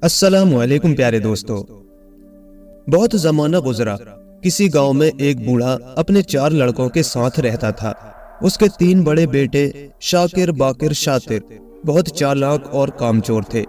السلام علیکم پیارے دوستو۔ بہت زمانہ گزرا، کسی گاؤں میں ایک بوڑھا اپنے 4 لڑکوں کے ساتھ رہتا تھا۔ اس کے 3 بڑے بیٹے شاکر، باکر، شاطر بہت چالاک اور کامچور تھے۔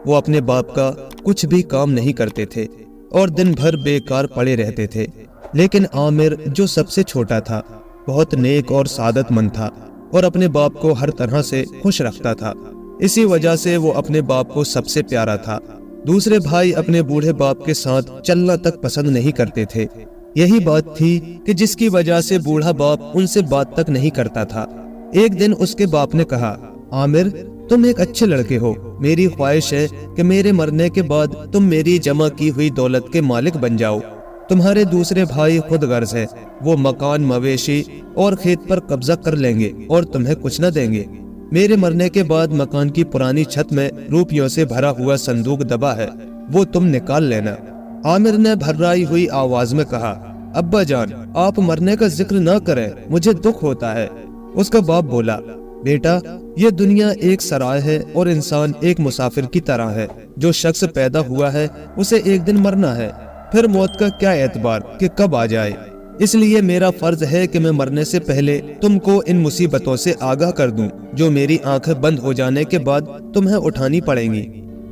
وہ اپنے باپ کا کچھ بھی کام نہیں کرتے تھے اور دن بھر بیکار پڑے رہتے تھے۔ لیکن عامر جو سب سے چھوٹا تھا بہت نیک اور سعادت مند تھا اور اپنے باپ کو ہر طرح سے خوش رکھتا تھا۔ اسی وجہ سے وہ اپنے باپ کو سب سے پیارا تھا۔ دوسرے بھائی اپنے بوڑھے باپ کے ساتھ چلنا تک پسند نہیں کرتے تھے۔ یہی بات تھی کہ جس کی وجہ سے بوڑھا باپ ان سے بات تک نہیں کرتا تھا۔ ایک دن اس کے باپ نے کہا، عامر تم ایک اچھے لڑکے ہو، میری خواہش ہے کہ میرے مرنے کے بعد تم میری جمع کی ہوئی دولت کے مالک بن جاؤ۔ تمہارے دوسرے بھائی خود غرض ہے، وہ مکان، مویشی اور کھیت پر قبضہ کر لیں گے اور تمہیں کچھ نہ دیں گے۔ میرے مرنے کے بعد مکان کی پرانی چھت میں روپیوں سے بھرا ہوا صندوق دبا ہے، وہ تم نکال لینا۔ عامر نے بھررائی ہوئی آواز میں کہا، ابا جان آپ مرنے کا ذکر نہ کریں، مجھے دکھ ہوتا ہے۔ اس کا باپ بولا، بیٹا یہ دنیا ایک سرائے ہے اور انسان ایک مسافر کی طرح ہے۔ جو شخص پیدا ہوا ہے اسے ایک دن مرنا ہے، پھر موت کا کیا اعتبار کہ کب آ جائے۔ اس لیے میرا فرض ہے کہ میں مرنے سے پہلے تم کو ان مصیبتوں سے آگاہ کر دوں جو میری آنکھیں بند ہو جانے کے بعد تمہیں اٹھانی پڑیں گی۔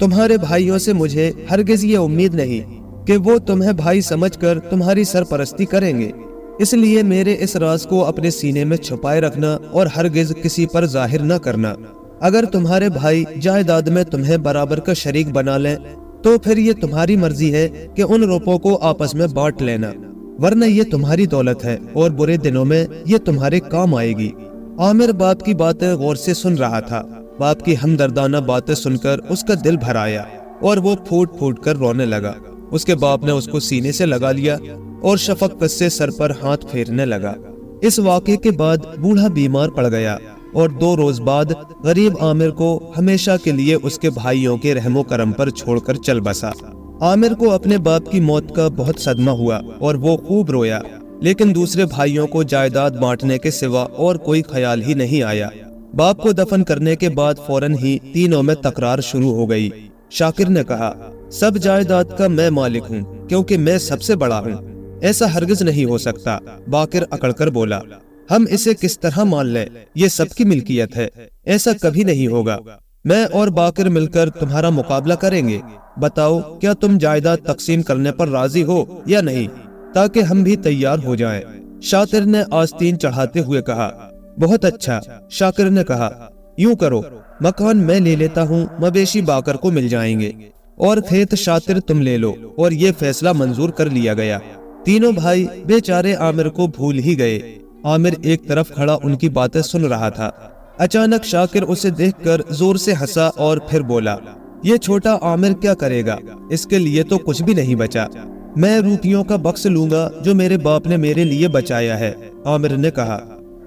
تمہارے بھائیوں سے مجھے ہرگز یہ امید نہیں کہ وہ تمہیں بھائی سمجھ کر تمہاری سرپرستی کریں گے، اس لیے میرے اس راز کو اپنے سینے میں چھپائے رکھنا اور ہرگز کسی پر ظاہر نہ کرنا۔ اگر تمہارے بھائی جائیداد میں تمہیں برابر کا شریک بنا لیں تو پھر یہ تمہاری مرضی ہے کہ ان روپوں کو آپس میں بانٹ لینا، ورنہ یہ تمہاری دولت ہے اور برے دنوں میں یہ تمہارے کام آئے گی۔ عامر باپ کی باتیں غور سے سن رہا تھا۔ باپ کی ہمدردانہ باتیں سن کر اس کا دل بھر آیا اور وہ پھوٹ پھوٹ کر رونے لگا۔ اس کے باپ نے اس کو سینے سے لگا لیا اور شفقت سے سر پر ہاتھ پھیرنے لگا۔ اس واقعے کے بعد بوڑھا بیمار پڑ گیا اور 2 روز بعد غریب عامر کو ہمیشہ کے لیے اس کے بھائیوں کے رحم و کرم پر چھوڑ کر چل بسا۔ عامر کو اپنے باپ کی موت کا بہت صدمہ ہوا اور وہ خوب رویا، لیکن دوسرے بھائیوں کو جائیداد بانٹنے کے سوا اور کوئی خیال ہی نہیں آیا۔ باپ کو دفن کرنے کے بعد فوراً ہی تینوں میں تکرار شروع ہو گئی۔ شاکر نے کہا، سب جائیداد کا میں مالک ہوں کیونکہ میں سب سے بڑا ہوں۔ ایسا ہرگز نہیں ہو سکتا۔ باکر اکڑ کر بولا، ہم اسے کس طرح مان لیں؟ یہ سب کی ملکیت ہے، ایسا کبھی نہیں ہوگا۔ میں اور باکر مل کر تمہارا مقابلہ کریں گے۔ بتاؤ کیا تم جائیداد تقسیم کرنے پر راضی ہو یا نہیں، تاکہ ہم بھی تیار ہو جائیں۔ شاطر نے آستین چڑھاتے ہوئے کہا، بہت اچھا۔ شاکر نے کہا، یوں کرو، مکان میں لے لیتا ہوں، مویشی باکر کو مل جائیں گے اور کھیت شاطر تم لے لو۔ اور یہ فیصلہ منظور کر لیا گیا۔ تینوں بھائی بیچارے عامر کو بھول ہی گئے۔ عامر ایک طرف کھڑا ان کی باتیں سن رہا تھا۔ اچانک شاکر اسے دیکھ کر زور سے ہنسا اور پھر بولا، یہ چھوٹا عامر کیا کرے گا؟ اس کے لیے تو کچھ بھی نہیں بچا۔ میں روپیوں کا بکس لوں گا جو میرے باپ نے میرے لیے بچایا ہے۔ عامر نے کہا،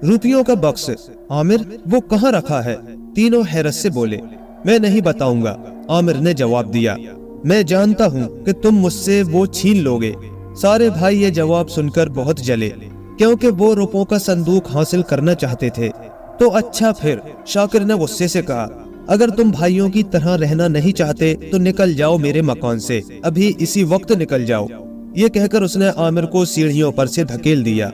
روپیوں کا بکس؟ عامر وہ کہاں رکھا ہے؟ تینوں حیرت سے بولے، میں نہیں بتاؤں گا۔ عامر نے جواب دیا، میں جانتا ہوں کہ تم مجھ سے وہ چھین لوگے۔ سارے بھائی یہ جواب سن کر بہت جلے کیونکہ وہ روپوں کا صندوق حاصل کرنا چاہتے تھے۔ تو اچھا پھر، شاکر نے غصے سے کہا، اگر تم بھائیوں کی طرح رہنا نہیں چاہتے تو نکل جاؤ میرے مکان سے، ابھی اسی وقت نکل جاؤ۔ یہ کہہ کر اس نے عامر کو سیڑھیوں پر سے دھکیل دیا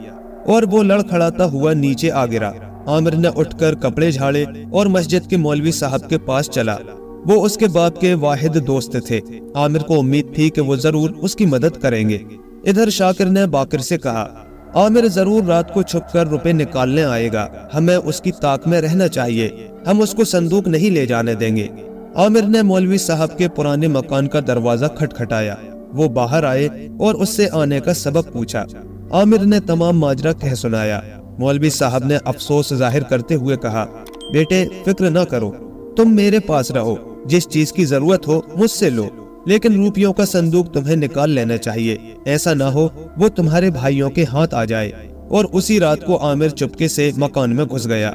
اور وہ لڑکھڑاتا ہوا نیچے آ گرا۔ عامر نے اٹھ کر کپڑے جھاڑے اور مسجد کے مولوی صاحب کے پاس چلا۔ وہ اس کے باپ کے واحد دوست تھے۔ عامر کو امید تھی کہ وہ ضرور اس کی مدد کریں گے۔ ادھر شاکر نے باکر سے کہا، عامر ضرور رات کو چھپ کر روپے نکالنے آئے گا، ہمیں اس کی طاق میں رہنا چاہیے، ہم اس کو صندوق نہیں لے جانے دیں گے۔ عامر نے مولوی صاحب کے پرانے مکان کا دروازہ کھٹکھٹایا۔ وہ باہر آئے اور اس سے آنے کا سبب پوچھا۔ عامر نے تمام ماجرا کہہ سنایا۔ مولوی صاحب نے افسوس ظاہر کرتے ہوئے کہا، بیٹے فکر نہ کرو، تم میرے پاس رہو، جس چیز کی ضرورت ہو مجھ سے لو، لیکن روپیوں کا صندوق تمہیں نکال لینا چاہیے، ایسا نہ ہو وہ تمہارے بھائیوں کے ہاتھ آ جائے۔ اور اسی رات کو عامر چپکے سے مکان میں گھس گیا۔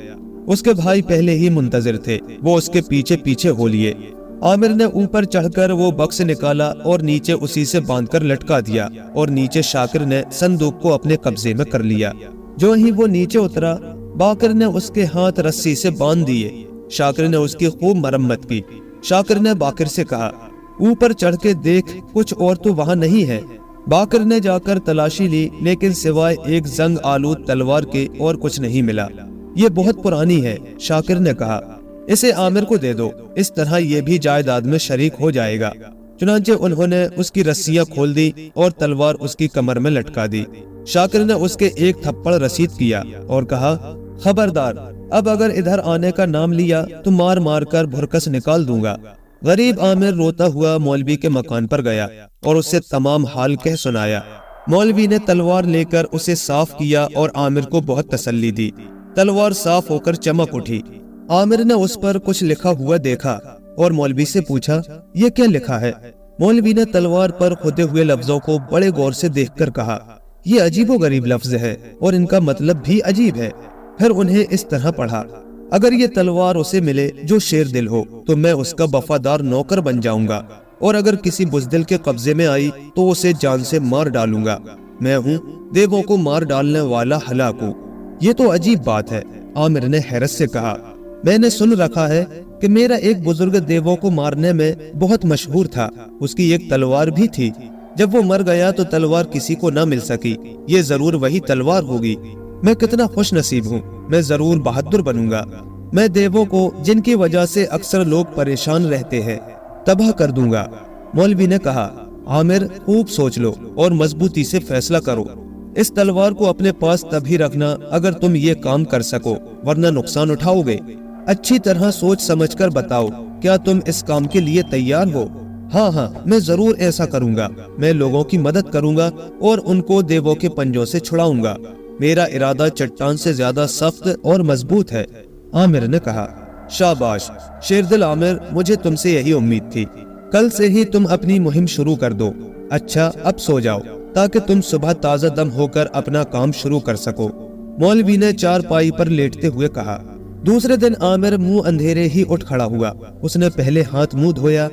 اس کے بھائی پہلے ہی منتظر تھے، وہ اس کے پیچھے پیچھے ہو لیے۔ عامر نے اوپر چڑھ کر وہ بکس نکالا اور نیچے اسی سے باندھ کر لٹکا دیا، اور نیچے شاکر نے صندوق کو اپنے قبضے میں کر لیا۔ جو ہی وہ نیچے اترا، باکر نے اس کے ہاتھ رسی سے باندھ دیے۔ شاکر نے اس کی خوب مرمت کی۔ شاکر نے باکر سے کہا، ऊपर चढ़ के देख, कुछ और तो वहाँ नहीं है। बाकर ने जाकर तलाशी ली, लेकिन सिवाय एक जंग आलूद तलवार के और कुछ नहीं मिला। ये बहुत पुरानी है, शाकिर ने कहा। इसे आमिर को दे दो, इस तरह ये भी जायदाद में शरीक हो जाएगा। चुनांचे उन्होंने उसकी रस्सियां खोल दी और तलवार उसकी कमर में लटका दी। शाकिर ने उसके एक थप्पड़ रसीद किया और कहा, खबरदार, अब अगर इधर आने का नाम लिया तो मार मार कर भुरकस निकाल दूंगा। गरीब आमिर रोता हुआ मौलवी के मकान पर गया और उससे तमाम हाल कह सुनाया। मौलवी ने तलवार लेकर उसे साफ किया और आमिर को बहुत तसल्ली दी। तलवार साफ होकर चमक उठी। आमिर ने उस पर कुछ लिखा हुआ देखा और मौलवी से पूछा, ये क्या लिखा है? मौलवी ने तलवार पर खुदे हुए लफ्जों को बड़े गौर से देखकर कहा, ये अजीबोगरीब लफ्ज है और इनका मतलब भी अजीब है। फिर उन्हें इस तरह पढ़ा, अगर ये तलवार उसे मिले जो शेर दिल हो तो मैं उसका वफादार नौकर बन जाऊंगा, और अगर किसी बुज़दिल के कब्जे में आई तो उसे जान से मार डालूंगा। मैं हूँ देवों को मार डालने वाला हलाकू। ये तो अजीब बात है। आमिर ने हैरत से कहा, मैंने सुन रखा है कि मेरा एक बुजुर्ग देवों को मारने में बहुत मशहूर था। उसकी एक तलवार भी थी। जब वो मर गया तो तलवार किसी को न मिल सकी। ये जरूर वही तलवार होगी। मैं कितना खुश नसीब हूँ। मैं जरूर बहादुर बनूंगा। मैं देवों को, जिनकी वजह से अक्सर लोग परेशान रहते हैं, तबाह कर दूंगा। मौलवी ने कहा, आमिर, खूब सोच लो और मजबूती से फैसला करो। इस तलवार को अपने पास तभी रखना अगर तुम ये काम कर सको, वरना नुकसान उठाओगे। अच्छी तरह सोच समझकर बताओ, क्या तुम इस काम के लिए तैयार हो? हाँ हाँ, मैं जरूर ऐसा करूंगा। मैं लोगों की मदद करूंगा और उनको देवों के पंजों से छुड़ाऊंगा। मेरा इरादा चट्टान से ज्यादा सख्त और मजबूत है। आमिर ने कहा, शाबाश शेरदिल आमिर, मुझे तुमसे यही उम्मीद थी। कल से ही तुम अपनी मुहिम शुरू कर दो। अच्छा, अब सो जाओ ताकि तुम सुबह ताजा दम होकर अपना काम शुरू कर सको। मौलवी ने चारपाई पर लेटते हुए कहा। दूसरे दिन आमिर मुंह अंधेरे ही उठ खड़ा हुआ। उसने पहले हाथ मुंह धोया,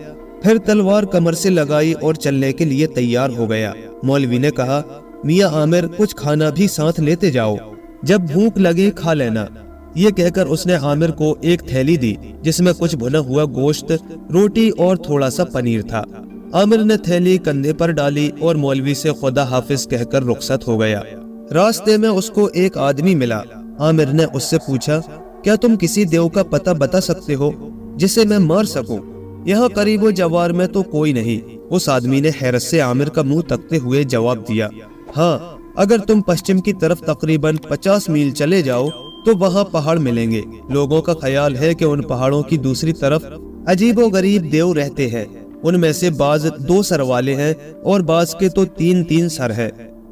फिर तलवार कमर से लगाई और चलने के लिए तैयार हो गया। मौलवी ने कहा, मियाँ आमिर, कुछ खाना भी साथ लेते जाओ, जब भूख लगे खा लेना। ये कहकर उसने आमिर को एक थैली दी जिसमें कुछ भुना हुआ गोश्त, रोटी और थोड़ा सा पनीर था। आमिर ने थैली कंधे पर डाली और मौलवी से खुदा हाफिज कहकर रुखसत हो गया। रास्ते में उसको एक आदमी मिला। आमिर ने उससे पूछा, क्या तुम किसी देव का पता बता सकते हो जिसे मैं मार सकूं? यहाँ करीब जवार में तो कोई नहीं। उस आदमी ने हैरत से आमिर का मुंह तकते हुए जवाब दिया, हाँ, अगर तुम पश्चिम की तरफ तकरीबन 50 मील चले जाओ तो वहाँ पहाड़ मिलेंगे। लोगों का ख्याल है कि उन पहाड़ों की दूसरी तरफ अजीबोगरीब देव रहते हैं। उनमें से बाज 2 सर वाले हैं और बाज के तो 3-3 सर है।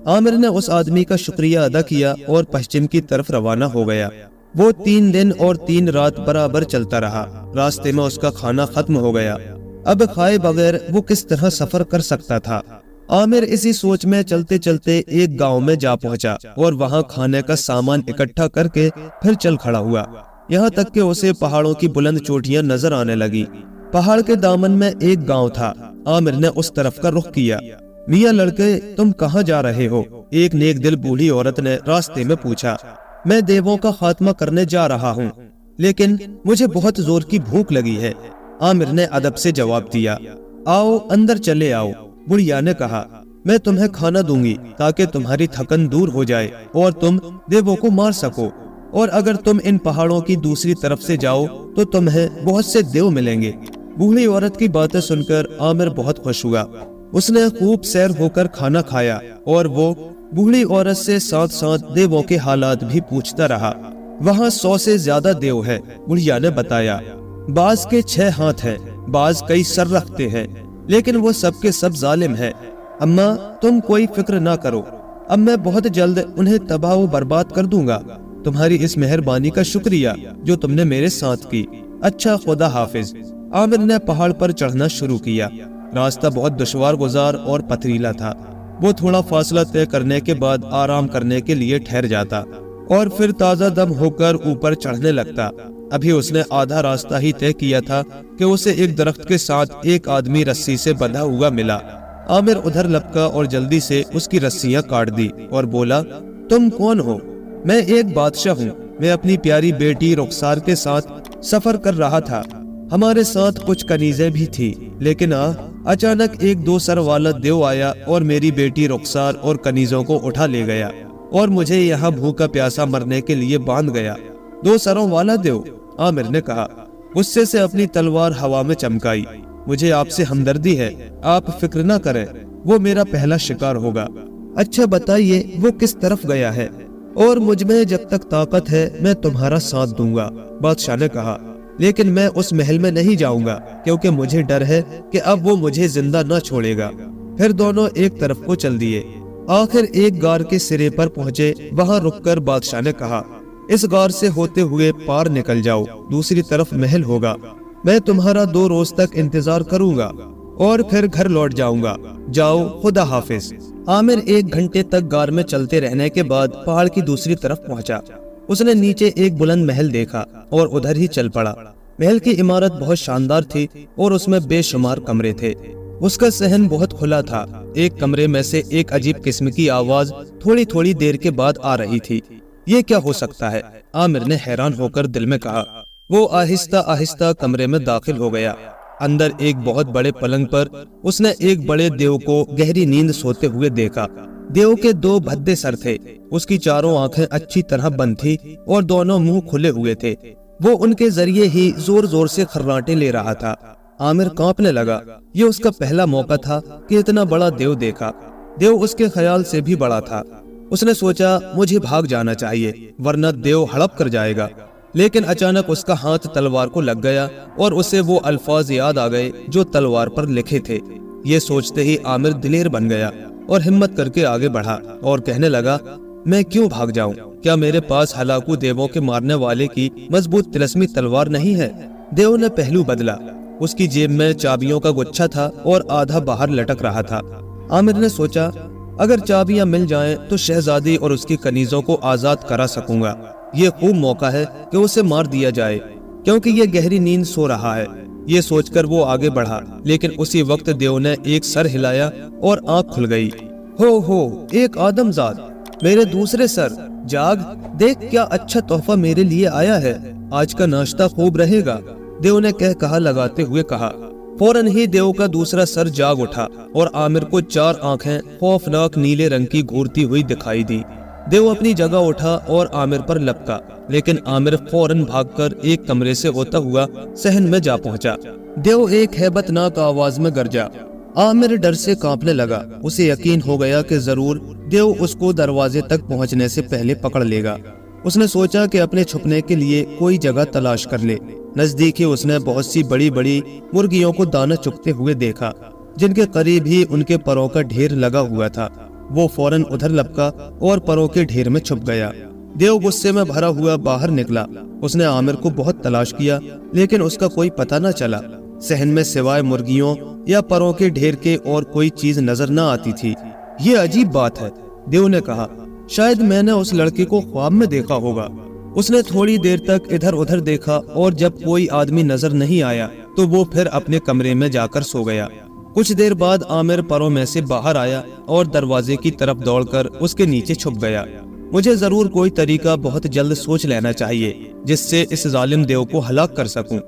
आमिर ने उस आदमी का शुक्रिया अदा किया और पश्चिम की तरफ रवाना हो गया। वो 3 दिन और 3 रात बराबर चलता रहा। रास्ते में उसका खाना खत्म हो गया। अब खाए बगैर वो किस तरह सफर कर सकता था? आमिर इसी सोच में चलते चलते एक गांव में जा पहुंचा और वहां खाने का सामान इकट्ठा करके फिर चल खड़ा हुआ। यहाँ तक कि उसे पहाड़ों की बुलंद चोटियां नजर आने लगी। पहाड़ के दामन में एक गांव था। आमिर ने उस तरफ का रुख किया। मियाँ लड़के, तुम कहाँ जा रहे हो? एक नेक दिल बूढ़ी औरत ने रास्ते में पूछा। मैं देवों का खात्मा करने जा रहा हूँ, लेकिन मुझे बहुत जोर की भूख लगी है। आमिर ने अदब से जवाब दिया, आओ अंदर चले आओ। बुढ़िया ने कहा, मैं तुम्हें खाना दूंगी ताकि तुम्हारी थकन दूर हो जाए और तुम देवों को मार सको, और अगर तुम इन पहाड़ों की दूसरी तरफ से जाओ तो तुम्हें बहुत से देव मिलेंगे। बूढ़ी औरत की बातें सुनकर आमिर बहुत खुश हुआ। उसने खूब सैर होकर खाना खाया और वो बूढ़ी औरत से साथ साथ देवों के हालात भी पूछता रहा। वहाँ 100 से ज्यादा देव है, बुढ़िया ने बताया। बाज के 6 हाथ हैं, बाज कई सर रखते हैं, लेकिन वो सबके सब जालिम है। अम्मा, तुम कोई फिक्र ना करो, अब मैं बहुत जल्द उन्हें तबाह व बर्बाद कर दूंगा। तुम्हारी इस मेहरबानी का शुक्रिया जो तुमने मेरे साथ की। अच्छा, खुदा हाफिज। आमिर ने पहाड़ पर चढ़ना शुरू किया। रास्ता बहुत दुश्वार गुजार और पथरीला था। वो थोड़ा फासला तय करने के बाद आराम करने के लिए ठहर जाता और फिर ताजा दम होकर ऊपर चढ़ने लगता। अभी उसने आधा रास्ता ही तय किया था कि उसे एक दरख्त के साथ एक आदमी रस्सी से बंधा हुआ मिला। आमिर उधर लपका और जल्दी से उसकी रस्सियां काट दी और बोला, तुम कौन हो? मैं एक बादशाह हूँ। मैं अपनी प्यारी बेटी रुखसार के साथ सफर कर रहा था। हमारे साथ कुछ कनीजें भी थी, लेकिन अचानक एक 2 सर वाला देव आया और मेरी बेटी रुखसार और कनीजों को उठा ले गया और मुझे यहाँ भूखा प्यासा मरने के लिए बांध गया। 2 सरों वाला देव, आमिर ने कहा। गुस्से से अपनी तलवार हवा में चमकाई। मुझे आपसे हमदर्दी है, आप फिक्र न करें, वो मेरा पहला शिकार होगा। अच्छा बताइए वो किस तरफ गया है, और मुझ में जब तक ताकत है मैं तुम्हारा साथ दूंगा, बादशाह ने कहा। लेकिन मैं उस महल में नहीं जाऊंगा क्योंकि मुझे डर है कि अब वो मुझे जिंदा न छोड़ेगा। फिर दोनों एक तरफ को चल दिए। आखिर एक गार के सिरे पर पहुंचे। वहां रुककर बादशाह ने कहा, इस गार से होते हुए पार निकल जाओ, दूसरी तरफ महल होगा। मैं तुम्हारा 2 रोज तक इंतजार करूंगा और फिर घर लौट जाऊंगा। जाओ, खुदा हाफिज। आमिर 1 घंटे तक गार में चलते रहने के बाद पहाड़ की दूसरी तरफ पहुंचा। उसने नीचे एक बुलंद महल देखा और उधर ही चल पड़ा। महल की इमारत बहुत शानदार थी और उसमें बेशुमार कमरे थे। उसका सहन बहुत खुला था। एक कमरे में से एक अजीब किस्म की आवाज थोड़ी थोड़ी देर के बाद आ रही थी। ये क्या हो सकता है, आमिर ने हैरान होकर दिल में कहा। वो आहिस्ता आहिस्ता कमरे में दाखिल हो गया। अंदर एक बहुत बड़े पलंग पर उसने एक बड़े देव को गहरी नींद सोते हुए देखा। देव के 2 भद्दे सर थे। उसकी चारों आंखें अच्छी तरह बंद थी और दोनों मुंह खुले हुए थे। वो उनके जरिए ही जोर जोर से खर्राटे ले रहा था। आमिर कांपने लगा। ये उसका पहला मौका था कि इतना बड़ा देव देखा। देव उसके ख्याल से भी बड़ा था। उसने सोचा, मुझे भाग जाना चाहिए वरना देव हड़प कर जाएगा। लेकिन अचानक उसका हाथ तलवार को लग गया और उसे वो अल्फाज याद आ गए जो तलवार पर लिखे थे। ये सोचते ही आमिर दिलेर बन गया और हिम्मत करके आगे बढ़ा और कहने लगा, मैं क्यों भाग जाऊं? क्या मेरे पास हलाकू देवों के मारने वाले की मजबूत तिलस्मी तलवार नहीं है? देव ने पहलू बदला। उसकी जेब में चाबियों का गुच्छा था और आधा बाहर लटक रहा था। आमिर ने सोचा, अगर चाबियां मिल जाएं तो शहजादी और उसकी कनीजों को आजाद करा सकूंगा। ये खूब मौका है कि उसे मार दिया जाए क्योंकि ये गहरी नींद सो रहा है। ये सोचकर वो आगे बढ़ा, लेकिन उसी वक्त देव ने एक सर हिलाया और आंख खुल गई। हो, एक आदमजाद, मेरे दूसरे सर, जाग, देख क्या अच्छा तोहफा मेरे लिए आया है। आज का नाश्ता खूब रहेगा, देव ने कहा लगाते हुए कहा। फौरन ही देव का दूसरा सर जाग उठा और आमिर को 4 आंखें खौफनाक नीले रंग की घूरती हुई दिखाई दी। देव अपनी जगह उठा और आमिर पर लपका, लेकिन आमिर फौरन भागकर एक कमरे से होता हुआ सहन में जा पहुंचा। देव एक हैबतनाक आवाज में गरजा। आमिर डर से कांपने लगा। उसे यकीन हो गया कि जरूर देव उसको दरवाजे तक पहुंचने से पहले पकड़ लेगा। उसने सोचा कि अपने छुपने के लिए कोई जगह तलाश कर ले। नजदीक ही उसने बहुत सी बड़ी बड़ी मुर्गियों को दाना चुगते हुए देखा, जिनके करीब ही उनके परों का ढेर लगा हुआ था। वो फौरन उधर लपका और परों के ढेर में छुप गया। देव गुस्से में भरा हुआ बाहर निकला। उसने आमिर को बहुत तलाश किया, लेकिन उसका कोई पता न चला। सहन में सिवाय मुर्गियों या परों के ढेर के और कोई चीज नजर न आती थी। ये अजीब बात है, देव ने कहा। शायद मैंने उस लड़के को ख्वाब में देखा होगा। उसने थोड़ी देर तक इधर उधर देखा और जब कोई आदमी नजर नहीं आया तो वो फिर अपने कमरे में जाकर सो गया। कुछ देर बाद आमिर परों में से बाहर आया और दरवाजे की तरफ दौड़कर उसके नीचे छुप गया। मुझे जरूर कोई तरीका बहुत जल्द सोच लेना चाहिए जिससे इस जालिम देव को हलाक कर सकूं,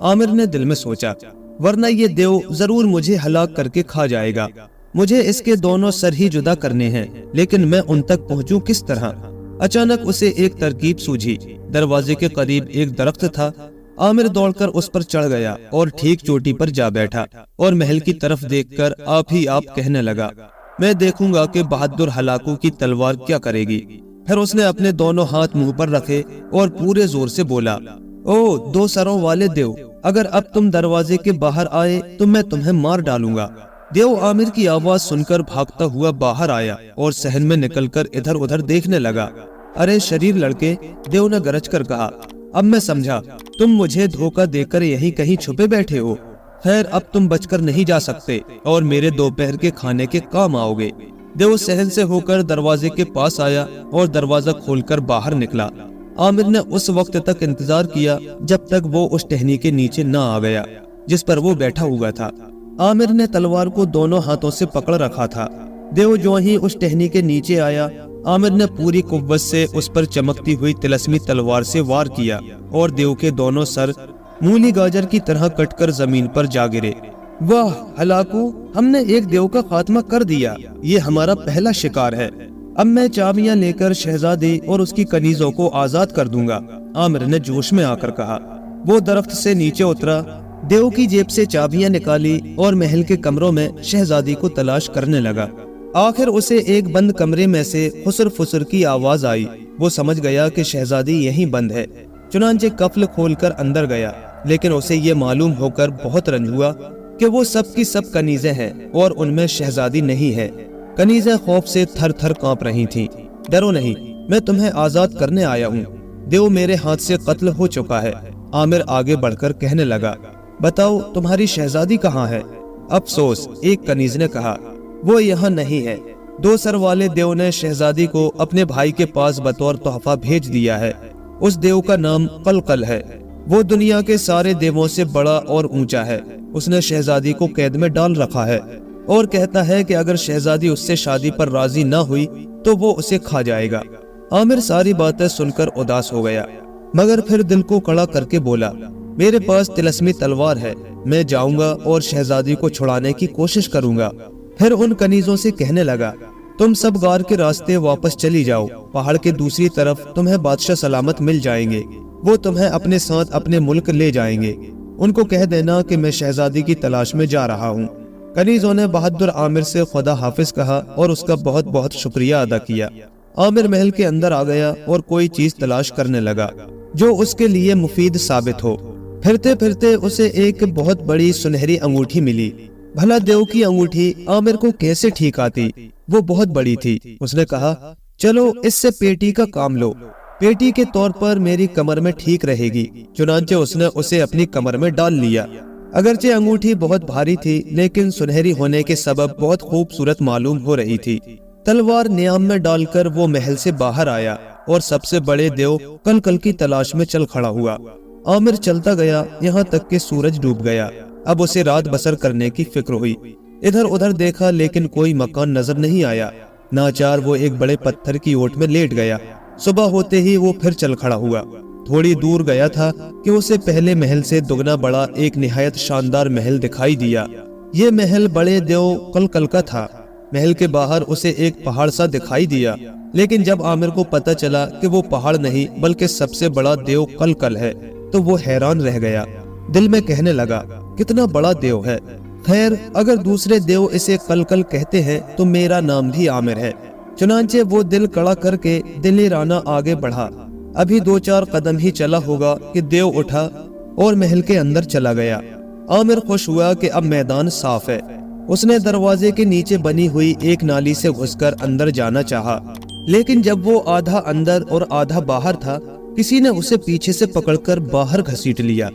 आमिर ने दिल में सोचा, वरना ये देव जरूर मुझे हलाक करके खा जाएगा। मुझे इसके दोनों सर ही जुदा करने हैं, लेकिन मैं उन तक पहुंचूं किस तरह? अचानक उसे एक तरकीब सूझी। दरवाजे के करीब एक दरख्त था। आमिर दौड़कर उस पर चढ़ गया और ठीक चोटी पर जा बैठा और महल की तरफ देखकर आप ही आप कहने लगा, मैं देखूंगा कि बहादुर हलाकू की तलवार क्या करेगी। फिर उसने अपने दोनों हाथ मुंह पर रखे और पूरे जोर से बोला, ओ 2 सरों वाले देव, अगर अब तुम दरवाजे के बाहर आए तो मैं तुम्हें मार डालूंगा। देव आमिर की आवाज सुनकर भागता हुआ बाहर आया और सहन में निकलकर इधर उधर देखने लगा। अरे शरीर लड़के, देव ने गरज कर कहा, अब मैं समझा, तुम मुझे धोखा देकर यहीं कहीं छुपे बैठे हो। खैर अब तुम बचकर नहीं जा सकते और मेरे दोपहर के खाने के काम आओगे। देव सहन से होकर दरवाजे के पास आया और दरवाजा खोलकर बाहर निकला। आमिर ने उस वक्त तक इंतजार किया जब तक वो उस टहनी के नीचे न आ गया जिस पर वो बैठा हुआ था। आमिर ने तलवार को दोनों हाथों से पकड़ रखा था। देव जो ही उस टहनी के नीचे आया, आमिर ने पूरी कुव्वत से उस पर चमकती हुई तिलस्मी तलवार से वार किया और देव के दोनों सर मूली गाजर की तरह कटकर जमीन पर जा गिरे। واہ ہلاکو، ہم نے ایک دیو کا خاتمہ کر دیا، یہ ہمارا پہلا شکار ہے۔ اب میں چابیاں لے کر شہزادی اور اس کی کنیزوں کو آزاد کر دوں گا، عامر نے جوش میں آ کر کہا۔ وہ درخت سے نیچے اترا، دیو کی جیب سے چابیاں نکالی اور محل کے کمروں میں شہزادی کو تلاش کرنے لگا۔ آخر اسے ایک بند کمرے میں سے خسر فسر کی آواز آئی۔ وہ سمجھ گیا کہ شہزادی یہیں بند ہے، چنانچہ قفل کھول کر اندر گیا، لیکن اسے یہ معلوم ہو کر بہت رنج ہوا کہ وہ سب کی سب کنیزیں ہیں اور ان میں شہزادی نہیں ہے۔ کنیزیں خوف سے تھر تھر کانپ رہی تھیں۔ ڈرو نہیں، میں تمہیں آزاد کرنے آیا ہوں، دیو میرے ہاتھ سے قتل ہو چکا ہے۔ عامر آگے بڑھ کر کہنے لگا، بتاؤ تمہاری شہزادی کہاں ہے؟ افسوس، ایک کنیز نے کہا، وہ یہاں نہیں ہے۔ دو سر والے دیو نے شہزادی کو اپنے بھائی کے پاس بطور تحفہ بھیج دیا ہے۔ اس دیو کا نام قلقل ہے، وہ دنیا کے سارے دیووں سے بڑا اور اونچا ہے۔ اس نے شہزادی کو قید میں ڈال رکھا ہے اور کہتا ہے کہ اگر شہزادی اس سے شادی پر راضی نہ ہوئی تو وہ اسے کھا جائے گا۔ عامر ساری باتیں سن کر اداس ہو گیا، مگر پھر دل کو کڑا کر کے بولا، میرے پاس طلسمی تلوار ہے، میں جاؤں گا اور شہزادی کو چھڑانے کی کوشش کروں گا۔ پھر ان کنیزوں سے کہنے لگا، تم سب غار کے راستے واپس چلی جاؤ، پہاڑ کے دوسری طرف تمہیں بادشاہ سلامت مل جائیں گے، وہ تمہیں اپنے ساتھ اپنے ملک لے جائیں گے۔ ان کو کہہ دینا کہ میں شہزادی کی تلاش میں جا رہا ہوں۔ کنیزوں نے بہادر عامر سے خدا حافظ کہا اور اس کا بہت بہت شکریہ ادا کیا۔ عامر محل کے اندر آ گیا اور کوئی چیز تلاش کرنے لگا جو اس کے لیے مفید ثابت ہو۔ پھرتے پھرتے اسے ایک بہت بڑی سنہری انگوٹھی ملی۔ بھلا دیو کی انگوٹھی عامر کو کیسے ٹھیک آتی؟ وہ بہت بڑی تھی۔ اس نے کہا، چلو اس سے پیٹی کا کام لو، پیٹی کے طور پر میری کمر میں ٹھیک رہے گی۔ چنانچہ اس نے اسے اپنی کمر میں ڈال لیا۔ اگرچہ انگوٹھی بہت بھاری تھی لیکن سنہری ہونے کے سبب بہت خوبصورت معلوم ہو رہی تھی۔ تلوار نیام میں ڈال کر وہ محل سے باہر آیا اور سب سے بڑے دیو قلقل کی تلاش میں چل کھڑا ہوا۔ عامر چلتا گیا یہاں تک کہ سورج ڈوب گیا۔ اب اسے رات بسر کرنے کی فکر ہوئی۔ ادھر ادھر دیکھا لیکن کوئی مکان نظر نہیں آیا۔ ناچار وہ ایک بڑے پتھر کی اوٹ میں لیٹ گیا۔ صبح ہوتے ہی وہ پھر چل کھڑا ہوا۔ تھوڑی دور گیا تھا کہ اسے پہلے محل سے دگنا بڑا ایک نہایت شاندار محل دکھائی دیا۔ یہ محل بڑے دیو قلقل کا تھا۔ محل کے باہر اسے ایک پہاڑ سا دکھائی دیا، لیکن جب عامر کو پتہ چلا کہ وہ پہاڑ نہیں بلکہ سب سے بڑا دیو قلقل ہے تو وہ حیران رہ گیا۔ دل میں کہنے لگا، کتنا بڑا دیو ہے۔ خیر، اگر دوسرے دیو اسے قلقل کہتے ہیں تو میرا نام بھی عامر ہے۔ چنانچہ وہ دل کڑا کر کے دلی رانا آگے بڑھا۔ ابھی 2-4 قدم ہی چلا ہوگا کہ دیو اٹھا اور محل کے اندر چلا گیا۔ عامر خوش ہوا کہ اب میدان صاف ہے۔ اس نے دروازے کے نیچے بنی ہوئی ایک نالی سے گھس کر اندر جانا چاہا، لیکن جب وہ آدھا اندر اور آدھا باہر تھا، کسی نے اسے پیچھے سے پکڑ کر باہر گھسیٹ لیا۔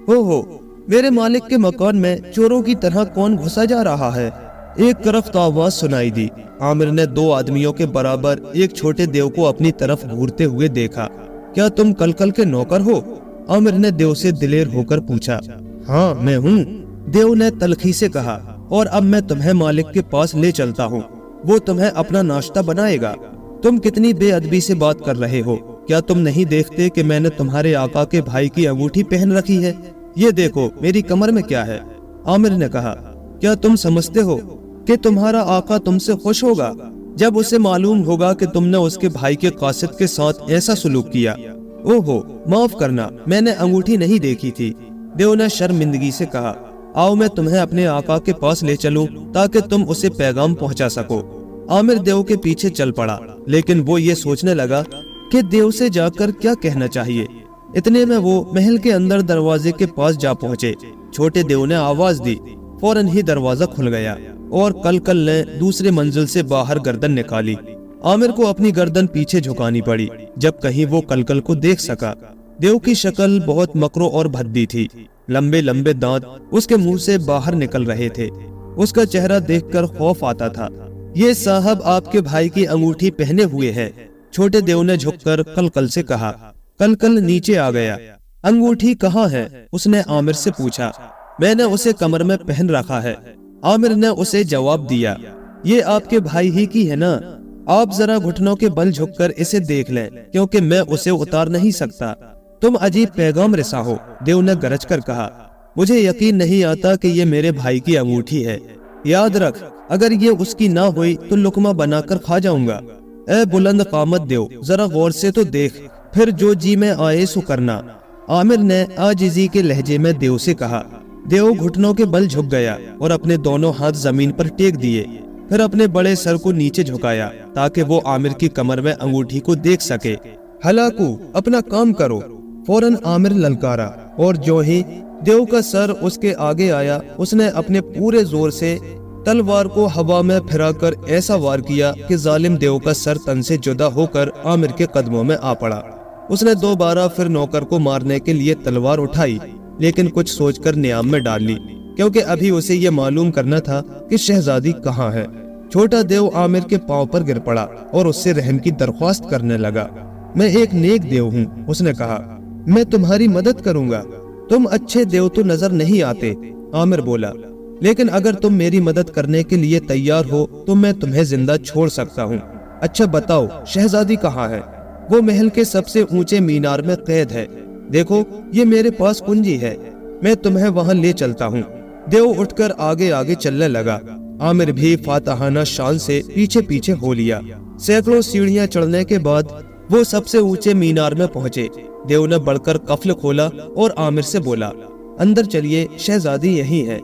ہو میرے مالک کے مکان میں چوروں کی طرح کون گھسا جا رہا ہے؟ ایک کرفت آواز سنائی دی۔ عامر نے 2 آدمیوں کے برابر ایک چھوٹے دیو کو اپنی طرف گھورتے ہوئے دیکھا۔ کیا تم قلقل کے نوکر ہو؟ عامر نے دیو سے دلیر ہو کر پوچھا۔ ہاں میں ہوں، دیو نے تلخی سے کہا، اور اب میں تمہیں مالک کے پاس لے چلتا ہوں، وہ تمہیں اپنا ناشتہ بنائے گا۔ تم کتنی بے ادبی سے بات کر رہے ہو؟ کیا تم نہیں دیکھتے کہ میں نے تمہارے آقا کے بھائی کی انگوٹھی پہن رکھی ہے؟ یہ دیکھو میری کمر میں کیا ہے۔ عامر نے کہا، کیا تم سمجھتے ہو کہ تمہارا آقا تم سے خوش ہوگا جب اسے معلوم ہوگا کہ تم نے اس کے بھائی کے قاصد کے ساتھ ایسا سلوک کیا؟ اوہو، معاف کرنا، میں نے انگوٹھی نہیں دیکھی تھی، دیو نے شرمندگی سے کہا۔ آؤ میں تمہیں اپنے آقا کے پاس لے چلوں تاکہ تم اسے پیغام پہنچا سکو۔ عامر دیو کے پیچھے چل پڑا، لیکن وہ یہ سوچنے لگا کہ دیو سے جا کر کیا کہنا چاہیے۔ اتنے میں وہ محل کے اندر دروازے کے پاس جا پہنچے۔ چھوٹے دیو نے آواز دی، فوراً ہی دروازہ کھل گیا اور قلقل نے دوسرے منزل سے باہر گردن نکالی۔ عامر کو اپنی گردن پیچھے جھکانی پڑی جب کہیں وہ قلقل کو دیکھ سکا۔ دیو کی شکل بہت مکرو اور بھدی تھی، لمبے لمبے دانت اس کے منہ سے باہر نکل رہے تھے۔ اس کا چہرہ دیکھ کر خوف آتا تھا۔ یہ صاحب آپ کے بھائی کی انگوٹھی پہنے ہوئے ہے، چھوٹے دیو نے جھک کر قلقل سے کہا۔ قلقل نیچے آ گیا۔ انگوٹھی کہاں ہے؟ اس نے عامر سے پوچھا۔ میں نے اسے کمر میں پہن رکھا ہے، عامر نے اسے جواب دیا۔ یہ آپ کے بھائی ہی کی ہے نا؟ آپ ذرا گھٹنوں کے بل جھک کر اسے دیکھ لیں کیونکہ میں اسے اتار نہیں سکتا۔ تم عجیب پیغام رساں ہو، دیو نے گرج کر کہا۔ مجھے یقین نہیں آتا کہ یہ میرے بھائی کی انگوٹھی ہے۔ یاد رکھ، اگر یہ اس کی نہ ہوئی تو لقمہ بنا کر کھا جاؤں گا۔ اے بلند قامت دیو، ذرا غور سے تو دیکھ، پھر جو جی میں آئے سو کرنا۔ عامر نے عاجزی کے لہجے میں دیو سے کہا۔ دیو گھٹنوں کے بل جھک گیا اور اپنے دونوں ہاتھ زمین پر ٹیک دیے، پھر اپنے بڑے سر کو نیچے جھکایا تاکہ وہ عامر کی کمر میں انگوٹھی کو دیکھ سکے۔ ہلاکو، اپنا کام کرو، فوراً عامر للکارا، اور جو ہی دیو کا سر اس کے آگے آیا، اس نے اپنے پورے زور سے تلوار کو ہوا میں پھرا کر ایسا وار کیا کہ ظالم دیو کا سر تن سے جدا ہو کر عامر کے قدموں میں آ پڑا۔ اس نے دوبارہ پھر نوکر کو مارنے کے لیے تلوار اٹھائی، لیکن کچھ سوچ کر نیام میں ڈال لی، کیونکہ ابھی اسے یہ معلوم کرنا تھا کہ شہزادی کہاں ہے۔ چھوٹا دیو عامر کے پاؤں پر گر پڑا اور اس سے رحم کی درخواست کرنے لگا۔ میں ایک نیک دیو ہوں، اس نے کہا، میں تمہاری مدد کروں گا۔ تم اچھے دیو تو نظر نہیں آتے، عامر بولا، لیکن اگر تم میری مدد کرنے کے لیے تیار ہو تو میں تمہیں زندہ چھوڑ سکتا ہوں۔ اچھا بتاؤ، شہزادی کہاں ہے؟ وہ محل کے سب سے اونچے مینار میں قید ہے۔ دیکھو، یہ میرے پاس کنجی ہے، میں تمہیں وہاں لے چلتا ہوں۔ دیو اٹھ کر آگے آگے چلنے لگا۔ عامر بھی فاتحانہ شان سے پیچھے پیچھے ہو لیا۔ سینکڑوں سیڑھیاں چڑھنے کے بعد وہ سب سے اونچے مینار میں پہنچے۔ دیو نے بڑھ کر قفل کھولا اور عامر سے بولا، اندر چلیے، شہزادی یہی ہے۔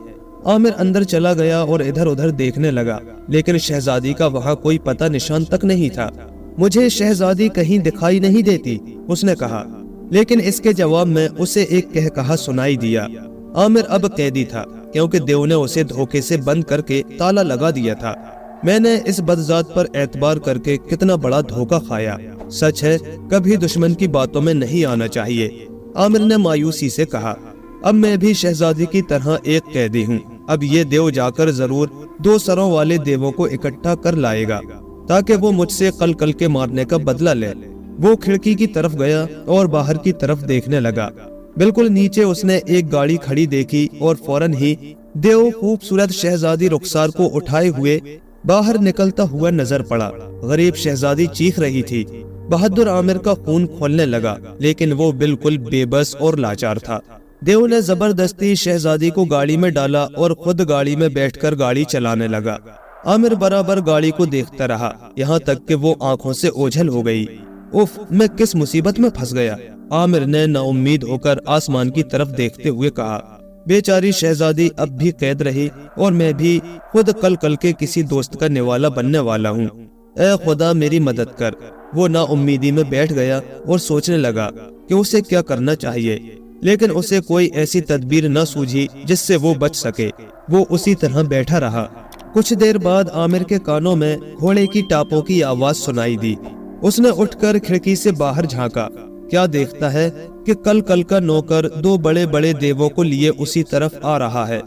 عامر اندر چلا گیا اور ادھر ادھر دیکھنے لگا، لیکن شہزادی کا وہاں کوئی پتہ نشان تک نہیں تھا۔ مجھے شہزادی کہیں دکھائی نہیں دیتی، اس نے کہا، لیکن اس کے جواب میں اسے ایک کہا سنائی دیا۔ عامر اب قیدی تھا، کیونکہ دیو نے اسے دھوکے سے بند کر کے تالا لگا دیا تھا۔ میں نے اس بدذات پر اعتبار کر کے کتنا بڑا دھوکہ کھایا۔ سچ ہے، کبھی دشمن کی باتوں میں نہیں آنا چاہیے، عامر نے مایوسی سے کہا۔ اب میں بھی شہزادی کی طرح ایک قیدی ہوں۔ اب یہ دیو جا کر ضرور 2 سروں والے دیووں کو اکٹھا کر لائے گا تاکہ وہ مجھ سے کل کل کے مارنے کا بدلہ لے۔ وہ کھڑکی کی طرف گیا اور باہر کی طرف دیکھنے لگا۔ بالکل نیچے اس نے ایک گاڑی کھڑی دیکھی اور فوراً ہی دیو خوبصورت شہزادی رخسار کو اٹھائے ہوئے باہر نکلتا ہوا نظر پڑا۔ غریب شہزادی چیخ رہی تھی۔ بہادر عامر کا خون کھولنے لگا، لیکن وہ بالکل بے بس اور لاچار تھا۔ دیو نے زبردستی شہزادی کو گاڑی میں ڈالا اور خود گاڑی میں بیٹھ کر گاڑی چلانے لگا۔ عامر برابر گاڑی کو دیکھتا رہا، یہاں تک کہ وہ آنکھوں سے اوجھل ہو گئی۔ اف، میں کس مصیبت میں پھنس گیا، عامر نے نا امید ہو کر آسمان کی طرف دیکھتے ہوئے کہا۔ بیچاری شہزادی اب بھی قید رہی اور میں بھی خود کل کل کے کسی دوست کا نوالا بننے والا ہوں۔ اے خدا میری مدد کر۔ وہ نا امیدی میں بیٹھ گیا اور سوچنے لگا کہ اسے کیا کرنا چاہیے، لیکن اسے کوئی ایسی تدبیر نہ سوجھی جس سے وہ بچ سکے۔ وہ اسی طرح بیٹھا رہا۔ کچھ دیر بعد عامر کے کانوں میں گھوڑے کی ٹاپوں کی آواز سنائی دی۔ اس نے اٹھ کر کھڑکی سے باہر جھانکا۔ کیا دیکھتا ہے کہ کل کل کا نوکر 2 بڑے بڑے دیووں کو لیے اسی طرف آ رہا ہے۔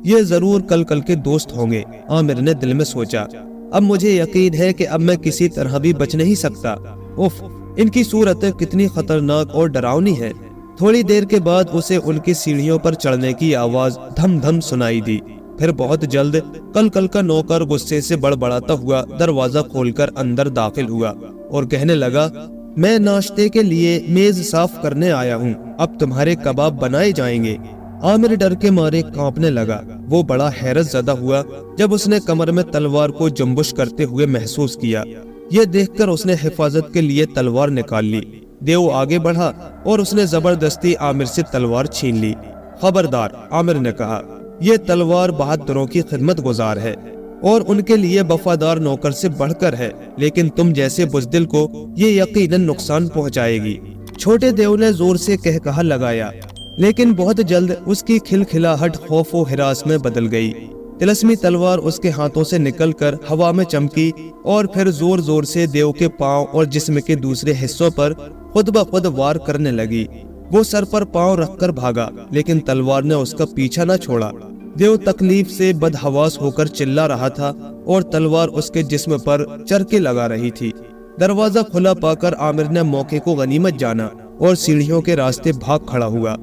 یہ ضرور کل کل کے دوست ہوں گے، عامر نے دل میں سوچا۔ اب مجھے یقین ہے کہ اب میں کسی طرح بھی بچ نہیں سکتا۔ اف، ان کی صورتیں کتنی خطرناک اور ڈراؤنی ہے۔ تھوڑی دیر کے بعد اسے ان کی سیڑھیوں پر چڑھنے کی آواز دھم دھم سنائی دی۔ پھر بہت جلد کل کل کا نوکر غصے سے بڑبڑاتا ہوا دروازہ کھول کر اندر داخل ہوا اور کہنے لگا، میں ناشتے کے لیے میز صاف کرنے آیا ہوں، اب تمہارے کباب بنائے جائیں گے۔ عامر ڈر کے مارے کانپنے لگا۔ وہ بڑا حیرت زدہ ہوا جب اس نے کمر میں تلوار کو جنبش کرتے ہوئے محسوس کیا۔ یہ دیکھ کر اس نے حفاظت کے لیے تلوار نکال لی۔ دیو آگے بڑھا اور اس نے زبردستی عامر سے تلوار چھین لی۔ خبردار، عامر نے کہا، یہ تلوار بہادروں کی خدمت گزار ہے اور ان کے لیے وفادار نوکر سے بڑھ کر ہے، لیکن تم جیسے بزدل کو یہ یقیناً نقصان پہنچائے گی۔ چھوٹے دیو نے زور سے کہا لگایا، لیکن بہت جلد اس کی کھلکھلاہٹ خوف و ہراس میں بدل گئی۔ تلسمی تلوار اس کے ہاتھوں سے نکل کر ہوا میں چمکی اور پھر زور زور سے دیو کے پاؤں اور جسم کے دوسرے حصوں پر خود بخود وار کرنے لگی۔ وہ سر پر پاؤں رکھ کر بھاگا، لیکن تلوار نے اس کا پیچھا نہ چھوڑا۔ دیو تکلیف سے بدحواس ہو کر چلا رہا تھا اور تلوار اس کے جسم پر چرکے لگا رہی تھی۔ دروازہ کھلا پا کر عامر نے موقع کو غنیمت جانا اور سیڑھیوں کے راستے بھاگ کھڑا ہوا۔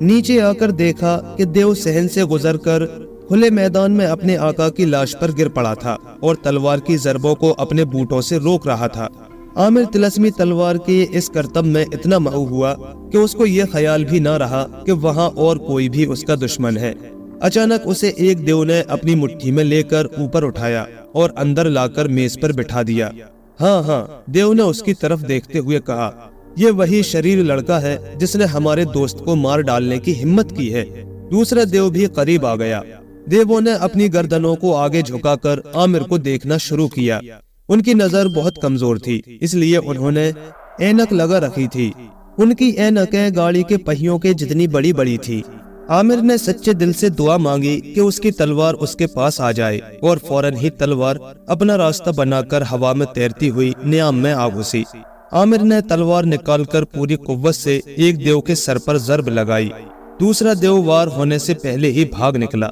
نیچے آ کر دیکھا کہ دیو صحن سے گزر کر کھلے میدان میں اپنے آقا کی لاش پر گر پڑا تھا اور تلوار کی ضربوں کو اپنے بوٹوں سے روک رہا تھا۔ आमिर तिलस्मी तलवार के इस करतब में इतना महू हुआ कि उसको ये ख्याल भी ना रहा कि वहाँ और कोई भी उसका दुश्मन है। अचानक उसे एक देव ने अपनी मुट्ठी में लेकर ऊपर उठाया और अंदर लाकर मेज पर बिठा दिया। हाँ, देव ने उसकी तरफ देखते हुए कहा, ये वही शरीर लड़का है जिसने हमारे दोस्त को मार डालने की हिम्मत की है। दूसरा देव भी करीब आ गया। देवों ने अपनी गर्दनों को आगे झुकाकर आमिर को देखना शुरू किया। उनकी नजर बहुत कमजोर थी, इसलिए उन्होंने ऐनक लगा रखी थी। उनकी ऐनकें गाड़ी के पहियों के जितनी बड़ी बड़ी थी। आमिर ने सच्चे दिल से दुआ मांगी कि उसकी तलवार उसके पास आ जाए और फौरन ही तलवार अपना रास्ता बनाकर हवा में तैरती हुई नियाम में आ घुसी। आमिर ने तलवार निकालकर पूरी कुव्वत से एक देव के सर पर जर्ब लगाई। दूसरा देव वार होने से पहले ही भाग निकला।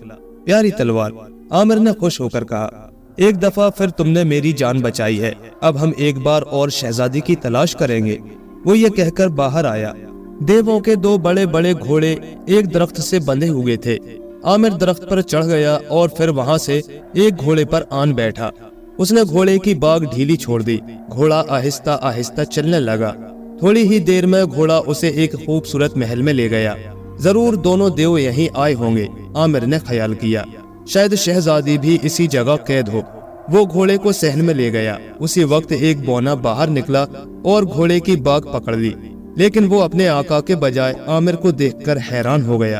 प्यारी तलवार, आमिर ने खुश होकर कहा, एक दफा फिर तुमने मेरी जान बचाई है। अब हम एक बार और शहजादी की तलाश करेंगे। वो ये कहकर बाहर आया। देवों के दो बड़े बड़े घोड़े एक दरख्त से बंधे हुए थे। आमिर दरख्त पर चढ़ गया और फिर वहां से एक घोड़े पर आन बैठा। उसने घोड़े की बाग ढीली छोड़ दी। घोड़ा आहिस्ता आहिस्ता चलने लगा। थोड़ी ही देर में घोड़ा उसे एक खूबसूरत महल में ले गया। जरूर दोनों देव यहीं आए होंगे, आमिर ने ख्याल किया। शायद शहजादी भी इसी जगह कैद हो। वो घोड़े को सहन में ले गया। उसी वक्त एक बौना बाहर निकला और घोड़े की बाग पकड़ ली, लेकिन वो अपने आका के बजाय आमिर को देखकर हैरान हो गया।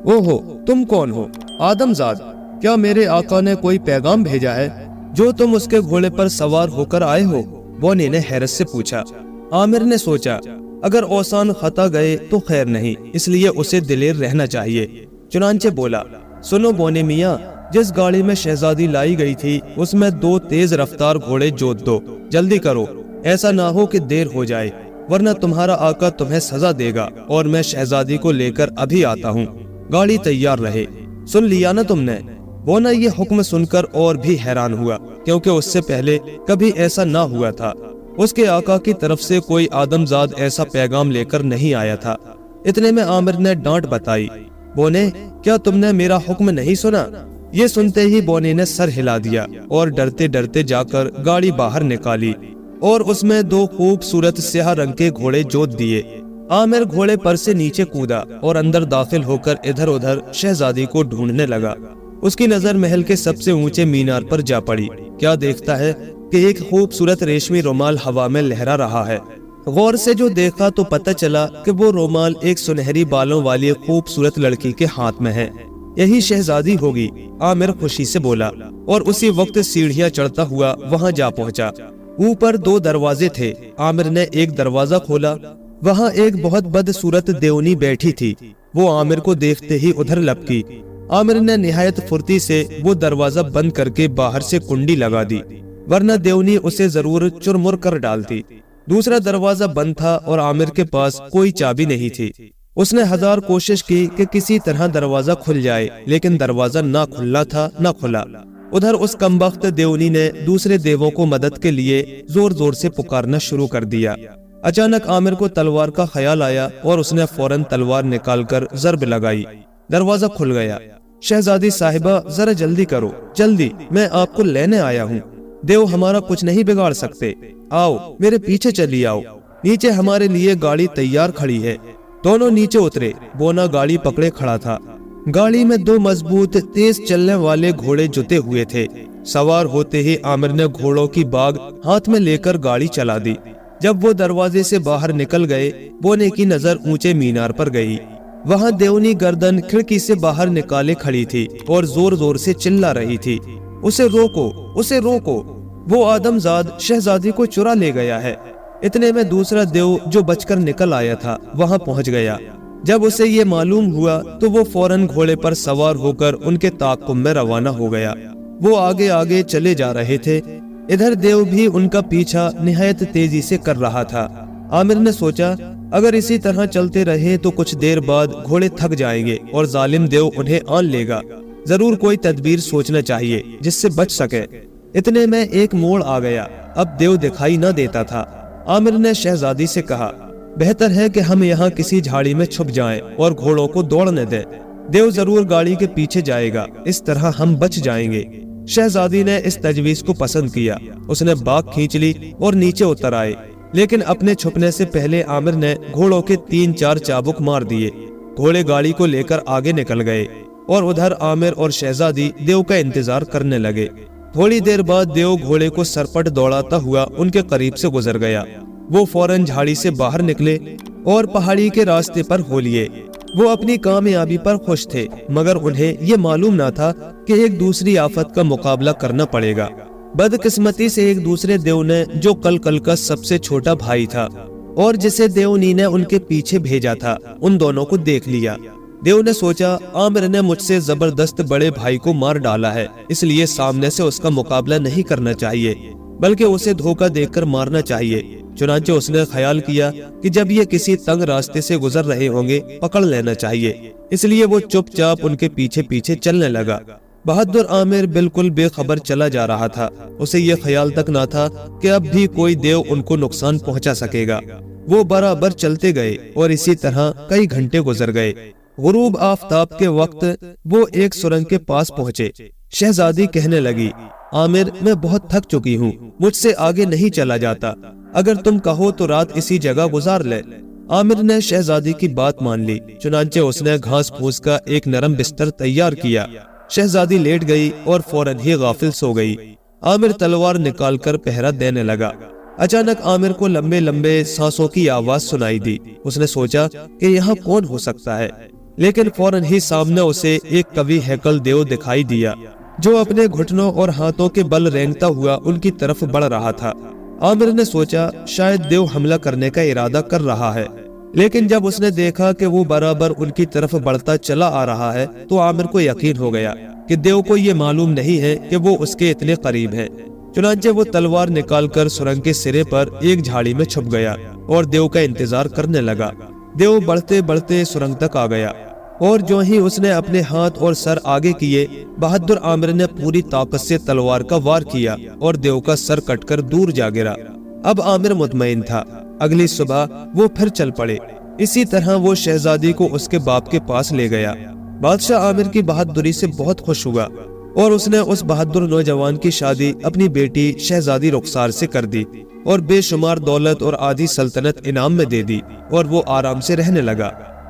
ओहो, तुम कौन हो? आदमजाद, क्या मेरे आका ने कोई पैगाम भेजा है जो तुम उसके घोड़े पर सवार होकर आए हो? बौने ने हैरत से पूछा। आमिर ने सोचा, अगर औसान खता गए तो खैर नहीं, इसलिए उसे दिलेर रहना चाहिए। चुनांचे बोला, सुनो बौने मियाँ, जिस गाड़ी में शहजादी लाई गई थी उसमें 2 तेज रफ्तार घोड़े जोत दो। जल्दी करो, ऐसा ना हो कि देर हो जाए, वरना तुम्हारा आका तुम्हें सजा देगा और मैं शहजादी को लेकर अभी आता हूँ। गाड़ी तैयार रहे। सुन लिया ना तुमने? बोना ये हुक्म सुनकर और भी हैरान हुआ, क्योंकि उससे पहले कभी ऐसा ना हुआ था। उसके आका की तरफ से कोई आदमजाद ऐसा पैगाम लेकर नहीं आया था। इतने में आमिर ने डांट बताई, बोने, क्या तुमने मेरा हुक्म नहीं सुना? ये सुनते ही बोने ने सर हिला दिया और डरते डरते जाकर गाड़ी बाहर निकाली और उसमें 2 खूबसूरत स्याह रंग के घोड़े जोत दिए। आमिर घोड़े पर से नीचे कूदा और अंदर दाखिल होकर इधर उधर शहजादी को ढूंढने लगा। उसकी नजर महल के सबसे ऊंचे मीनार पर जा पड़ी। क्या देखता है कि एक खूबसूरत रेशमी रुमाल हवा में लहरा रहा है। गौर से जो देखा तो पता चला कि वो रुमाल एक सुनहरी बालों वाली खूबसूरत लड़की के हाथ में है। यही शहजादी होगी, आमिर खुशी से बोला और उसी वक्त सीढ़ियां चढ़ता हुआ वहां जा पहुंचा। ऊपर 2 दरवाजे थे। आमिर ने एक दरवाजा खोला। वहां एक बहुत बदसूरत देवनी बैठी थी। वो आमिर को देखते ही उधर लपकी। आमिर ने निहायत फुर्ती से वो दरवाजा बंद करके बाहर से कुंडी लगा दी, वरना देवनी उसे जरूर चुरमुर कर डालती। दूसरा दरवाजा बंद था और आमिर के पास कोई चाबी नहीं थी। उसने 1000 कोशिश की कि किसी तरह दरवाजा खुल जाए, लेकिन दरवाजा ना खुलना था ना खुला। उधर उस कमबख्त देवनी ने दूसरे देवों को मदद के लिए जोर जोर से पुकारना शुरू कर दिया। अचानक आमिर को तलवार का ख्याल आया और उसने फौरन तलवार निकालकर जर्ब लगाई। दरवाजा खुल गया। शहजादी साहिबा, जरा जल्दी करो, जल्दी, मैं आपको लेने आया हूँ। देव हमारा कुछ नहीं बिगाड़ सकते। आओ, मेरे पीछे चली आओ। नीचे हमारे लिए गाड़ी तैयार खड़ी है। दोनों नीचे उतरे। बोना गाड़ी पकड़े खड़ा था। गाड़ी में 2 मजबूत तेज चलने वाले घोड़े जुटे हुए थे। सवार होते ही आमिर ने घोड़ों की बाग हाथ में लेकर गाड़ी चला दी। जब वो दरवाजे से बाहर निकल गए, बोने की नजर ऊंचे मीनार पर गई। वहां देवनी गर्दन खिड़की से बाहर निकाले खड़ी थी और जोर जोर से चिल्ला रही थी, उसे रोको, उसे रोको, वो आदमजाद शहजादी को चुरा ले गया है। इतने में दूसरा देव जो बचकर निकल आया था वहां पहुंच गया। जब उसे ये मालूम हुआ तो वो फौरन घोड़े पर सवार होकर उनके ताक़ुब में रवाना हो गया। वो आगे आगे चले जा रहे थे। इधर देव भी उनका पीछा निहायत तेजी से कर रहा था। आमिर ने सोचा, अगर इसी तरह चलते रहे तो कुछ देर बाद घोड़े थक जाएंगे और जालिम देव उन्हें आन लेगा। जरूर कोई तदबीर सोचना चाहिए जिससे बच सके। इतने में एक मोड़ आ गया। अब देव दिखाई न देता था। आमिर ने शहजादी से कहा, बेहतर है कि हम यहाँ किसी झाड़ी में छुप जाएं और घोड़ों को दौड़ने दें। देव जरूर गाड़ी के पीछे जाएगा, इस तरह हम बच जाएंगे। शहजादी ने इस तजवीज को पसंद किया। उसने बाग खींच ली और नीचे उतर आए, लेकिन अपने छुपने से पहले आमिर ने घोड़ों के 3-4 चाबुक मार दिए। घोड़े गाड़ी को लेकर आगे निकल गए और उधर आमिर और शहजादी देव का इंतजार करने लगे। थोड़ी देर बाद देव घोड़े को सरपट दौड़ाता हुआ उनके करीब से गुजर गया। वो फौरन झाड़ी से बाहर निकले और पहाड़ी के रास्ते पर हो लिए। वो अपनी कामयाबी पर खुश थे, मगर उन्हें ये मालूम न था कि एक दूसरी आफत का मुकाबला करना पड़ेगा। बदकिस्मती से एक दूसरे देव ने, जो कल का सबसे छोटा भाई था और जिसे देवनी ने उनके पीछे भेजा था, उन दोनों को देख लिया। देव ने सोचा, आमिर ने मुझसे जबरदस्त बड़े भाई को मार डाला है, इसलिए सामने से उसका मुकाबला नहीं करना चाहिए, बल्कि उसे धोखा देकर मारना चाहिए। चुनांचे उसने ख्याल किया कि जब ये किसी तंग रास्ते से गुजर रहे होंगे, पकड़ लेना चाहिए। इसलिए वो चुपचाप उनके पीछे पीछे चलने लगा। बहादुर आमिर बिल्कुल बेखबर चला जा रहा था। उसे ये ख्याल तक ना था कि अब भी कोई देव उनको नुकसान पहुंचा सकेगा। वो बराबर चलते गए और इसी तरह कई घंटे गुजर गए। गुरूब आफताब के वक्त वो एक सुरंग के पास पहुंचे। शहजादी कहने लगी, आमिर, मैं बहुत थक चुकी हूँ, मुझसे आगे नहीं चला जाता। अगर तुम कहो तो रात इसी जगह गुजार ले। आमिर ने शहजादी की बात मान ली। चुनांचे उसने घास फूस का एक नरम बिस्तर तैयार किया। शहजादी लेट गई और फौरन ही गाफिल सो गई। आमिर तलवार निकालकर पहरा देने लगा। अचानक आमिर को लंबे लंबे सांसों की आवाज सुनाई दी। उसने सोचा कि यहाँ कौन हो सकता है, लेकिन फौरन ही सामने उसे एक कवि हैकल देव दिखाई दिया, जो अपने घुटनों और हाथों के बल रेंगता हुआ उनकी तरफ बढ़ रहा था। आमिर ने सोचा, शायद देव हमला करने का इरादा कर रहा है, लेकिन जब उसने देखा कि वो बराबर उनकी तरफ बढ़ता चला आ रहा है, तो आमिर को यकीन हो गया कि देव को ये मालूम नहीं है कि वो उसके इतने करीब है। चुनांचे वो तलवार निकालकर सुरंग के सिरे पर एक झाड़ी में छुप गया और देव का इंतजार करने लगा। देव बढ़ते बढ़ते सुरंग तक आ गया और जो ही उसने अपने हाथ और सर आगे किए, बहादुर आमिर ने पूरी ताकत से तलवार का वार किया और देव का सर कटकर दूर जा गिरा। अब आमिर मुतमईन था। अगली सुबह वो फिर चल पड़े। इसी तरह वो शहजादी को उसके बाप के पास ले गया। बादशाह आमिर की बहादुरी से बहुत खुश हुआ और उसने उस बहादुर नौजवान की शादी अपनी बेटी शहजादी रुखसार से कर दी और बेशुमार दौलत और आधी सल्तनत इनाम में दे दी और वो आराम से रहने लगा।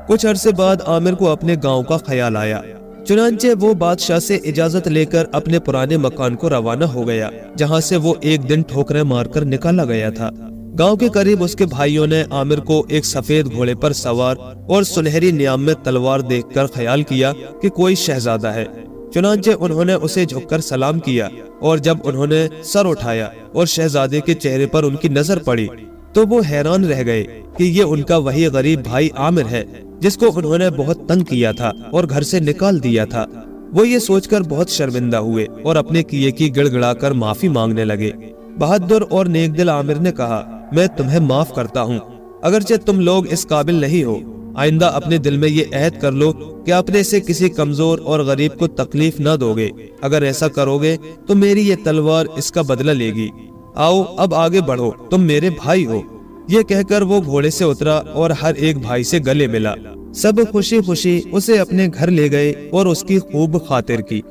कुछ अरसे बाद आमिर को अपने गांव का ख्याल आया। चुनांचे वो बादशाह से इजाजत लेकर अपने पुराने मकान को रवाना हो गया, जहां से वो एक दिन ठोकरें मारकर निकाला गया था। गांव के करीब उसके भाइयों ने आमिर को एक सफेद घोड़े पर सवार और सुनहरी नियाम में तलवार देखकर ख्याल किया कि कोई शहजादा है। चुनांचे उन्होंने उसे झुककर सलाम किया और जब उन्होंने सर उठाया और शहजादे के चेहरे पर उनकी नजर पड़ी, तो वो हैरान रह गए कि ये उनका वही गरीब भाई आमिर है, जिसको उन्होंने बहुत तंग किया था और घर से निकाल दिया था। वो ये सोचकर बहुत शर्मिंदा हुए और अपने किए की गिड़गिड़ाकर माफी मांगने लगे। बहादुर और नेकदिल आमिर ने कहा, मैं तुम्हें माफ करता हूँ, अगरचे तुम लोग इस काबिल नहीं हो। आइंदा अपने दिल में ये अहद कर लो कि अपने से किसी कमजोर और गरीब को तकलीफ न दोगे। अगर ऐसा करोगे तो मेरी ये तलवार इसका बदला लेगी। आओ अब आगे बढ़ो, तुम मेरे भाई हो। ये कहकर वो घोड़े से उतरा और हर एक भाई से गले मिला। सब खुशी खुशी उसे अपने घर ले गए और उसकी खूब खातिर की।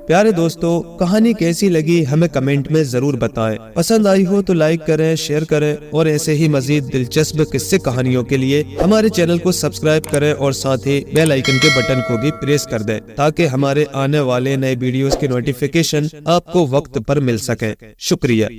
प्यारे दोस्तों, कहानी कैसी लगी हमें कमेंट में जरूर बताएं। पसंद आई हो तो लाइक करें, शेयर करें और ऐसे ही मजीद दिलचस्प किस्से कहानियों के लिए हमारे चैनल को सब्सक्राइब करें और साथ ही बेल आइकन के बटन को भी प्रेस कर दें, ताकि हमारे आने वाले नए वीडियोस की नोटिफिकेशन आपको वक्त पर मिल सके। शुक्रिया।